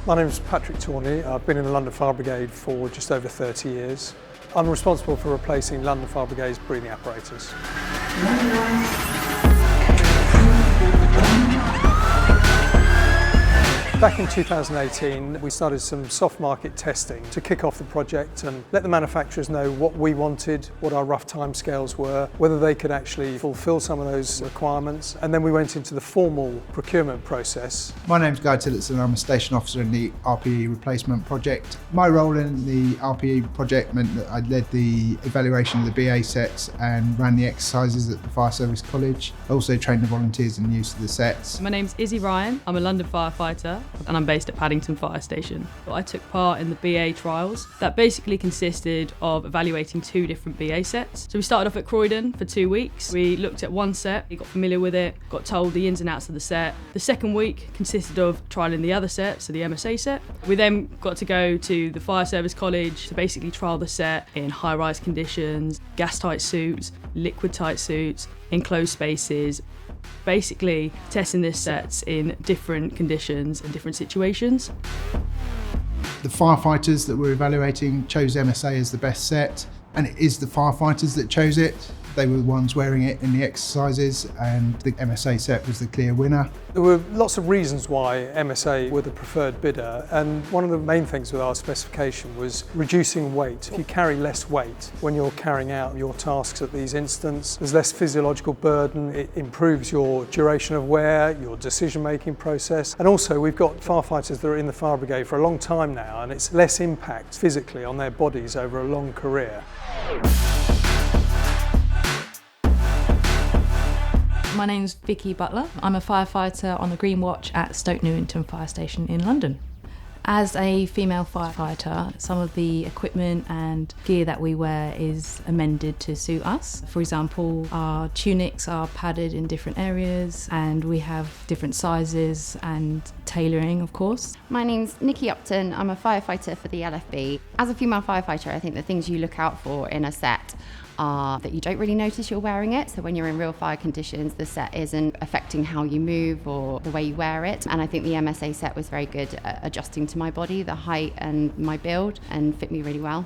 My name is Patrick Tawney. I've been in the London Fire Brigade for just over 30 years. I'm responsible for replacing London Fire Brigade's breathing apparatus. Back in 2018, we started some soft market testing to kick off the project and let the manufacturers know what we wanted, what our rough timescales were, whether they could actually fulfil some of those requirements. And then we went into the formal procurement process. My name's Guy Tillotson. I'm a station officer in the RPE replacement project. My role in the RPE project meant that I led the evaluation of the BA sets and ran the exercises at the Fire Service College. I also trained the volunteers in the use of the sets. My name's Izzy Ryan. I'm a London firefighter and I'm based at Paddington Fire Station. I took part in the BA trials that basically consisted of evaluating 2 different BA sets. So we started off at Croydon for 2 weeks. We looked at one set, we got familiar with it, got told the ins and outs of the set. The second week consisted of trialling the other set, so the MSA set. We then got to go to the Fire Service College to basically trial the set in high-rise conditions, gas-tight suits, liquid-tight suits, enclosed spaces, basically testing this sets in different conditions and different situations. The firefighters that we're evaluating chose MSA as the best set, and it is the firefighters that chose it. They were the ones wearing it in the exercises, and the MSA set was the clear winner. There were lots of reasons why MSA were the preferred bidder, and one of the main things with our specification was reducing weight. If you carry less weight when you're carrying out your tasks at these instances, there's less physiological burden, it improves your duration of wear, your decision-making process, and also we've got firefighters that are in the fire brigade for a long time now, and it's less impact physically on their bodies over a long career. My name's Vicky Butler. I'm a firefighter on the Green Watch at Stoke Newington Fire Station in London. As a female firefighter, some of the equipment and gear that we wear is amended to suit us. For example, our tunics are padded in different areas and we have different sizes and tailoring, of course. My name's Nikki Upton. I'm a firefighter for the LFB. As a female firefighter, I think the things you look out for in a set are that you don't really notice you're wearing it. So when you're in real fire conditions, the set isn't affecting how you move or the way you wear it. And I think the MSA set was very good at adjusting to my body, the height and my build, and fit me really well.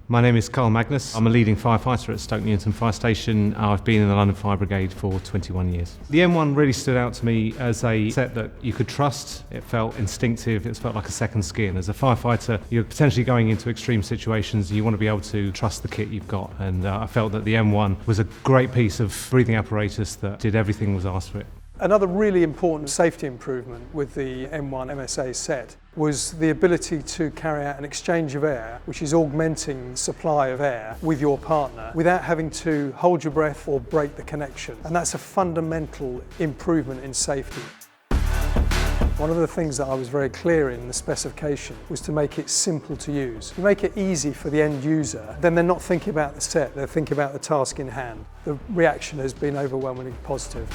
My name is Carl Magnus. I'm a leading firefighter at Stoke Newington Fire Station. I've been in the London Fire Brigade for 21 years. The M1 really stood out to me as a set that you could trust. It felt instinctive, it felt like a second skin. As a firefighter, you're potentially going into extreme situations and you want to be able to trust the kit you've got. And I felt that the M1 was a great piece of breathing apparatus that did everything that was asked for it. Another really important safety improvement with the M1 MSA set was the ability to carry out an exchange of air, which is augmenting the supply of air with your partner without having to hold your breath or break the connection. And that's a fundamental improvement in safety. One of the things that I was very clear in the specification was to make it simple to use. You make it easy for the end user, then they're not thinking about the set, they're thinking about the task in hand. The reaction has been overwhelmingly positive.